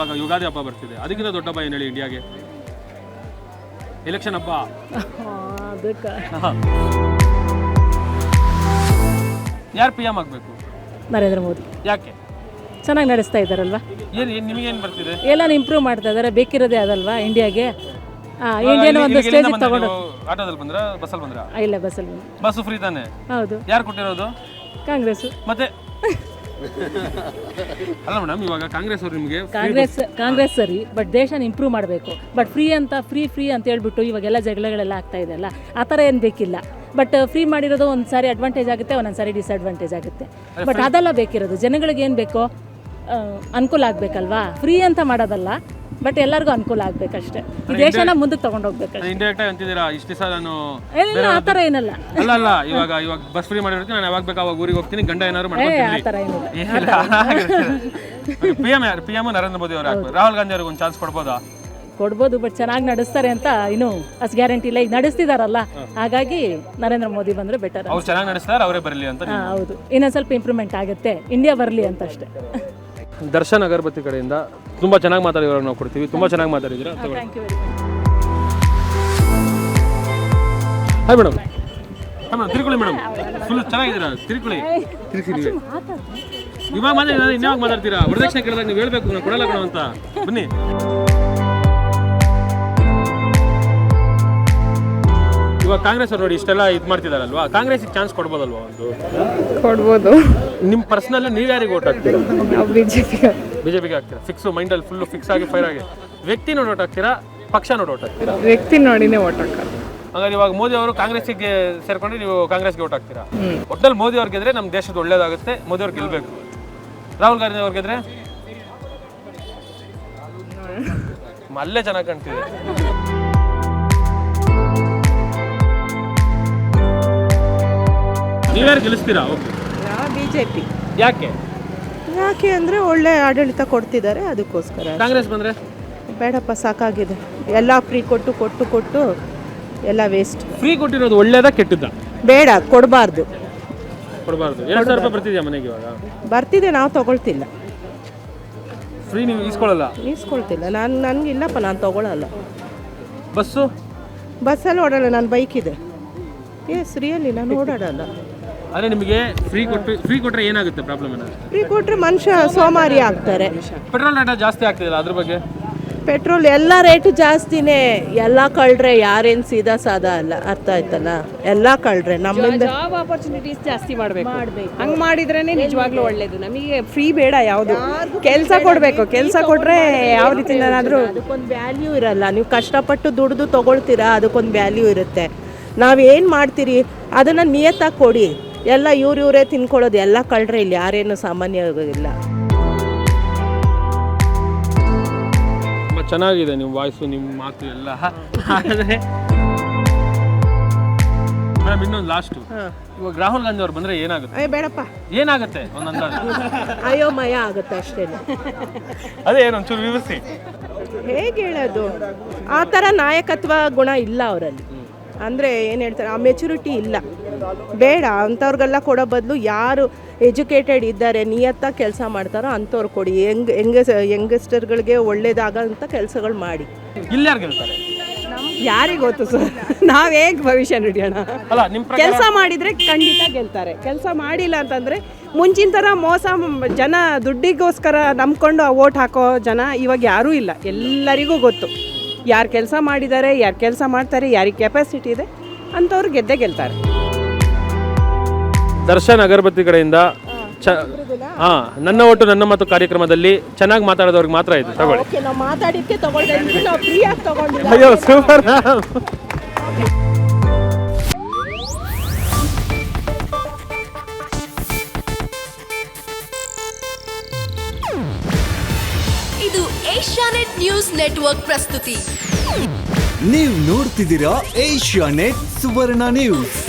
ಇವಾಗ ಯುಗಾದಿ ಹಬ್ಬ ಬರ್ತಿದೆ, ಅದಕ್ಕಿಂತ ದೊಡ್ಡ ಹಬ್ಬ ಏನು ಹೇಳಿ ಇಂಡಿಯಾಗೆ? ಎಲೆಕ್ಷನ್ ಹಬ್ಬ. ಅದಕ್ಕೆ ಯಾರು ಪಿ ಎಂ ಆಗಬೇಕು? ನರೇಂದ್ರ ಮೋದಿ. ಯಾಕೆ? ಚೆನ್ನಾಗಿ ನಡೆಸ್ತಾ ಇದ್ದಾರಲ್ವಾ, ಏನು ನಿಮಗೇನು ಬರ್ತಿದೆ? ಎಲ್ಲಾನು ಇಂಪ್ರೂವ್ ಮಾಡ್ತಾ ಇದ್ದಾರೆ, ಬೇಕಿರೋದೇ ಅದಲ್ವಾ ಇಂಡಿಯಾಗೆ. ಇಂಡಿಯಾನ ಒಂದು ಸ್ಟೇಜಿಗೆ ತಗೊಂಡು. ಆಟೋದಲ್ಲಿ ಬಂದ್ರ ಬಸ್ಸಲ್ಲಿ ಬಂದ್ರ? ಇಲ್ಲ, ಬಸ್ಸಲ್ಲಿ. ಬಸ್ಸು ಫ್ರೀ ತಾನೆ? ಹೌದು. ಯಾರು ಕೊಟ್ಟಿರೋದು? ಕಾಂಗ್ರೆಸ್. ಮತ್ತೆ ಅಲ್ಲ ಮೇಡಮ್, ಇವಾಗ ಕಾಂಗ್ರೆಸ್ ಅವರು ನಿಮಗೆ ಕಾಂಗ್ರೆಸ್ ಸರಿ, ಬಟ್ ದೇಶನ ಇಂಪ್ರೂವ್ ಮಾಡಬೇಕು. ಬಟ್ ಫ್ರೀ ಅಂತ ಹೇಳ್ಬಿಟ್ಟು ಇವಾಗೆಲ್ಲ ಜಗಳಗಳೆಲ್ಲ ಆಗ್ತಾ ಇದೆ ಅಲ್ಲ, ಆ ಥರ ಏನು ಬೇಕಿಲ್ಲ. ಬಟ್ ಫ್ರೀ ಮಾಡಿರೋದು ಒಂದು ಸಾರಿ ಅಡ್ವಾಂಟೇಜ್ ಆಗುತ್ತೆ, ಒಂದೊಂದು ಸಾರಿ ಡಿಸ್ಅಡ್ವಾಂಟೇಜ್ ಆಗುತ್ತೆ. ಬಟ್ ಅದೆಲ್ಲ ಬೇಕಿರೋದು ಜನಗಳಿಗೆ ಏನು ಬೇಕೋ ಅನುಕೂಲ ಆಗಬೇಕಲ್ವಾ. ಫ್ರೀ ಅಂತ ಮಾಡೋದಲ್ಲ, ಬಟ್ ಎಲ್ಲರಿಗೂ ಅನುಕೂಲ ಆಗಬೇಕಷ್ಟೇ. ಈ ದೇಶನ ಮುಂದಕ್ಕೆ ತಗೊಂಡೋಗ್ಬೇಕಷ್ಟೇ. ಇಂಡೈರೆಕ್ಟ್ ಆಗಿ ಅಂತಿದ್ದೀರಾ ಇಷ್ಟು ದಿವಸ ನಾನು ಇಲ್ಲ, ಆ ಥರ ಏನಲ್ಲ. ಅಲ್ಲ ಇವಾಗ ಬಸ್ ಫ್ರೀ ಮಾಡಿರ್ತೀನಿ, ನಾನು ಯಾವಾಗ ಬೇಕು ಅವಾಗ ಊರಿಗೆ ಹೋಗ್ತೀನಿ, ಗಂಡ ಏನಾದ್ರು ಆ ಮಾಡ್ಕೊತೀನಿ. ಥರ ಏನಿಲ್ಲ. ಪಿ ಎಂ ನರೇಂದ್ರ ಮೋದಿ ಅವರು ಹಾಕ್ಬೇಕು. ರಾಹುಲ್ ಗಾಂಧಿ ಅವ್ರಿಗೆ ಒಂದು ಚಾನ್ಸ್ ಕೊಡ್ಬೋದಾ? ಕೊಡ್ಬೋದು, ಬಟ್ ಚೆನ್ನಾಗಿ ನಡೆಸ್ತಾರೆ ಅಂತ ಇನ್ನೂ ಅಷ್ಟು ಗ್ಯಾರಂಟಿ ಇಲ್ಲ. ಈಗ ನಡೆಸ್ತಿದಾರಲ್ಲ, ಹಾಗಾಗಿ ನರೇಂದ್ರ ಮೋದಿ ಬಂದರೆ ಬೆಟರ್. ಅವ್ರು ಚೆನ್ನಾಗಿ ನಡೆಸ್ತಾರೆ, ಅವರೇ ಬರಲಿ ಅಂತ. ಹೌದು, ಇನ್ನೊಂದು ಸ್ವಲ್ಪ ಇಂಪ್ರೂವ್ಮೆಂಟ್ ಆಗುತ್ತೆ, ಇಂಡಿಯಾ ಬರಲಿ ಅಂತ ಅಷ್ಟೇ. ದರ್ಶನ್ ಅಗರಬತ್ತಿ ಕಡೆಯಿಂದ ತುಂಬ ಚೆನ್ನಾಗಿ ಮಾತಾಡಿರೋರು ನಾವು ಕೊಡ್ತೀವಿ. ತುಂಬ ಚೆನ್ನಾಗಿ ಮಾತಾಡಿದ್ದೀರಾ. Thank you very much. Hi madam. ತಿರ್ಕೊಳ್ಳಿ ಮೇಡಮ್, ಫುಲ್ ಚೆನ್ನಾಗಿದ್ದೀರಾ? ತಿರ್ಕೊಳ್ಳಿ. ಇವಾಗ ಮಾತಾಡಿದ್ರೆ ಇನ್ಯಾವಾಗ ಮಾತಾಡ್ತೀರಾ? ವರದಕ್ಷಿಣೆ ಕೇಳಿದಾಗ ನೀವು ಹೇಳ್ಬೇಕು, ನಾನು ಕೊಡಲ್ಲ ಕಣೋ ಅಂತ. ಬನ್ನಿ. ಇವಾಗ ಕಾಂಗ್ರೆಸ್ ಅವ್ರು ನೋಡಿ ಇಷ್ಟೆಲ್ಲ ಇದು ಮಾಡ್ತಿದಾರಲ್ವಾ, ಕಾಂಗ್ರೆಸ್ಗೆ ಚಾನ್ಸ್ ಕೊಡ್ಬೋದಲ್ವಾ? ಒಂದು ಕೊಡ್ಬೋದು. ನಿಮ್ಮ ಪರ್ಸನಲ್ ನೀವು ಯಾರಿಗೆ ಓಟ್ ಹಾಕ್ತೀರಾ? ನಾವು ಬಿಜೆಪಿಗೆ ಹಾಕ್ತೀರಾ? ಫಿಕ್ಸು ಮೈಂಡಲ್ಲಿ ಫುಲ್ಲು ಫಿಕ್ಸ್ ಆಗಿ ಫೈರ್ ಆಗಿ ವ್ಯಕ್ತಿ ನೋಡಿ ಓಟ್ ಹಾಕ್ತೀರಾ, ಪಕ್ಷ ನೋಡಿ ಓಟ್ ಹಾಕ್ತೀರಾ? ವ್ಯಕ್ತಿ ನೋಡಿನೇ ಓಟ್ ಹಾಕೋದು. ಹಾಗಾದ್ರೆ ಇವಾಗ ಮೋದಿ ಅವರು ಕಾಂಗ್ರೆಸ್ಗೆ ಸೇರ್ಕೊಂಡು ನೀವು ಕಾಂಗ್ರೆಸ್ಗೆ ಓಟ್ ಹಾಕ್ತೀರಾ? ಒಟ್ಟಲ್ಲಿ ಮೋದಿ ಅವ್ರು ಗೆದ್ರೆ ನಮ್ಮ ದೇಶದ ಒಳ್ಳೇದಾಗುತ್ತೆ, ಮೋದಿ ಅವ್ರು ಗೆಲ್ಲಬೇಕು. ರಾಹುಲ್ ಗಾಂಧಿ ಅವ್ರು ಗೆದ್ರೆ ಅಲ್ಲೇ ಚೆನ್ನಾಗಿ ಕಾಣ್ತಿದೆ. ನೀವ್ಯಾರು ಗೆಲ್ಲಿಸ್ತೀರಾ? ಓಕೆ, ನಾವು ಬಿಜೆಪಿ. ಯಾಕೆ ಅಂದರೆ ಒಳ್ಳೆ ಆಡಳಿತ ಕೊಡ್ತಿದ್ದಾರೆ, ಅದಕ್ಕೋಸ್ಕರ. ಕಾಂಗ್ರೆಸ್ ಬಂದರೆ ಬೇಡಪ್ಪ, ಸಾಕಾಗಿದೆ. ಎಲ್ಲ ಫ್ರೀ ಕೊಟ್ಟು ಎಲ್ಲ ವೇಸ್ಟ್. ಫ್ರೀ ಕೊಟ್ಟಿರೋದು ಒಳ್ಳೇದಾ ಕೆಟ್ಟದ್ದಾ? ಬೇಡ, ಕೊಡಬಾರ್ದು. ಕೊಡಬಾರ್ದು. 2,000 ರೂಪಾಯಿ ಬರ್ತಿದ್ಯಾ ಮನೆಗೆ ಇವಾಗ? ಬರ್ತಿದೆ, ನಾವು ತಗೊಳ್ತಿಲ್ಲ. ಫ್ರೀ ನೀವು ಇಸ್ಕೊಳ್ಳಲ್ಲ? ಇಸ್ಕೊಳ್ತಿಲ್ಲ. ನನಗಿಲ್ಲಪ್ಪ, ನಾನು ತಗೊಳ್ಳಲ್ಲ. ಬಸ್ಸಲ್ಲಿ ಓಡಾಡಲ್ಲ, ನನ್ನ ಬೈಕ್ ಇದೆ. ರಿಯಲಿ ನಾನು ಓಡಾಡಲ್ಲ. ಆದರೆ ನಿಮಗೆ ಫ್ರೀ ಕೊಟ್ಟರೆ ಏನಾಗುತ್ತೆ? ಪ್ರಾಬ್ಲಮ್ ಏನಾಗುತ್ತೆ? ಫ್ರೀ ಕೊಟ್ಟರೆ ಮನುಷ್ಯ ಸೋಮಾರಿ ಆಗ್ತಾರೆ. ಪೆಟ್ರೋಲ್ ರೇಟ್ ಜಾಸ್ತಿ ಆಗ್ತಿದೆಯಲ್ಲ, ಅದ್ರ ಬಗ್ಗೆ? ಪೆಟ್ರೋಲ್ ಎಲ್ಲ ರೇಟು ಜಾಸ್ತಿನೇ. ಎಲ್ಲ ಕಳ್ರೆ ಯಾರೇನು ಸೀದಾ ಸಾದಾ ಅಲ್ಲ, ಅರ್ಥ ಆಯ್ತಲ್ಲ? ಎಲ್ಲ ಕಳ್ರೆ ನಮ್ಮಿಂದ ಜಾಬ್ ಆಪರ್ಚುನಿಟೀಸ್ ಜಾಸ್ತಿ ಮಾಡಬೇಕು. ಹಂಗೆ ಮಾಡಿದ್ರೇ ನಿಜವಾಗ್ಲೂ ಒಳ್ಳೇದು. ನಮಗೆ ಫ್ರೀ ಬೇಡ, ಯಾವುದು ಕೆಲಸ ಕೊಡಬೇಕು. ಕೆಲಸ ಕೊಟ್ಟರೆ ಯಾವ ರೀತಿಯಿಂದನಾದರೂ ಅದಕ್ಕೊಂದು ವ್ಯಾಲ್ಯೂ ಇರಲ್ಲ. ನೀವು ಕಷ್ಟಪಟ್ಟು ದುಡಿದು ತೊಗೊಳ್ತೀರಾ, ಅದಕ್ಕೊಂದು ವ್ಯಾಲ್ಯೂ ಇರುತ್ತೆ. ನಾವೇನು ಮಾಡ್ತೀರಿ ಅದನ್ನು ನಿಯತ್ತಾಗಿ ಕೊಡಿ. ಎಲ್ಲ ಇವರೇ ತಿನ್ಕೊಳ್ಳೋದು. ಎಲ್ಲ ಕಳ್ರೆ ಇಲ್ಲಿ ಯಾರೇನು ಸಾಮಾನ್ಯವಾಗಿಲ್ಲ. ಚೆನ್ನಾಗಿದೆ ನಿಮ್ಮ ವಾಯ್ಸು, ನಿಮ್ಮ ಮಾತು ಎಲ್ಲ. ಹಾಗಾದರೆ ಮೇಡಮ್, ಇನ್ನೊಂದು ಲಾಸ್ಟು, ಇವಾಗ ರಾಹುಲ್ ಗಾಂಧಿ ಅವ್ರು ಬಂದರೆ ಏನಾಗುತ್ತೆ? ಬೇಡಪ್ಪ, ಏನಾಗುತ್ತೆ ಒಂದು ಅಂದಾಜು? ಅಯೋಮಯ ಆಗುತ್ತೆ ಅಷ್ಟೇ. ಅದೇ ಏನು ಒಂಚೂರು ವಿವರಿಸಿ. ಹೇಗೆ ಹೇಳೋದು? ಆ ಥರ ನಾಯಕತ್ವ ಗುಣ ಇಲ್ಲ ಅವರಲ್ಲಿ. ಅಂದರೆ ಏನು ಹೇಳ್ತಾರೆ, ಆ ಮೆಚುರಿಟಿ ಇಲ್ಲ. ಬೇಡ, ಅಂಥವ್ರಿಗೆಲ್ಲ ಕೊಡೋ ಬದಲು ಯಾರು ಎಜುಕೇಟೆಡ್ ಇದ್ದಾರೆ, ನಿಯತ್ತಾಗಿ ಕೆಲಸ ಮಾಡ್ತಾರೋ ಅಂಥವ್ರು ಕೊಡಿ. ಯಂಗಸ್ಟರ್ಗಳಿಗೆ ಒಳ್ಳೇದಾಗಂಥ ಕೆಲಸಗಳು ಮಾಡಿ. ಇಲ್ಲಿ ಯಾರು ಗೆಲ್ತಾರೆ? ಯಾರಿಗೆ ಗೊತ್ತು ಸರ್, ನಾವು ಹೇಗೆ ಭವಿಷ್ಯ ನುಡಿಯೋಣ? ಅಲ್ಲ, ನಿಮ್ಮ ಕೆಲಸ ಮಾಡಿದರೆ ಖಂಡಿತ ಗೆಲ್ತಾರೆ. ಕೆಲಸ ಮಾಡಿಲ್ಲ ಅಂತಂದರೆ ಮುಂಚಿನ ಥರ ಮೋಸ, ಜನ ದುಡ್ಡಿಗೋಸ್ಕರ ನಂಬ್ಕೊಂಡು ಓಟ್ ಹಾಕೋ ಜನ ಇವಾಗ ಯಾರೂ ಇಲ್ಲ. ಎಲ್ಲರಿಗೂ ಗೊತ್ತು ಯಾರು ಕೆಲಸ ಮಾಡಿದ್ದಾರೆ, ಯಾರು ಕೆಲಸ ಮಾಡ್ತಾರೆ, ಯಾರಿಗೆ ಕೆಪಾಸಿಟಿ ಇದೆ ಅಂಥವ್ರು ಗೆಲ್ತಾರೆ. ದರ್ಶನ್ ಅಗರಬತ್ತಿ ಕಡೆಯಿಂದ ನನ್ನ ಒಟ್ಟು ನನ್ನ ಮತ್ತು ಕಾರ್ಯಕ್ರಮದಲ್ಲಿ ಚೆನ್ನಾಗಿ ಮಾತಾಡೋದವ್ರಿಗೆ ಮಾತ್ರ ಇದು ತಗೊಳ್ಳಿ. ಓಕೆ, ನಾವು ಮಾತಾಡಿದ್ದಕ್ಕೆ ತಗೊಳ್ತೀವಿ, ನಾವು ಫ್ರೀಯಾಗಿ ತಗೊಂಡಿಲ್ಲ. ಅಯ್ಯೋ ಸೂಪರ್. ಇದು ಏಷ್ಯಾನೆಟ್ ನ್ಯೂಸ್ ನೆಟ್ವರ್ಕ್ ಪ್ರಸ್ತುತಿ. ನೀವು ನೋಡ್ತಿದ್ದೀರಾ ಏಷ್ಯಾನೆಟ್ ಸುವರ್ಣ ನ್ಯೂಸ್.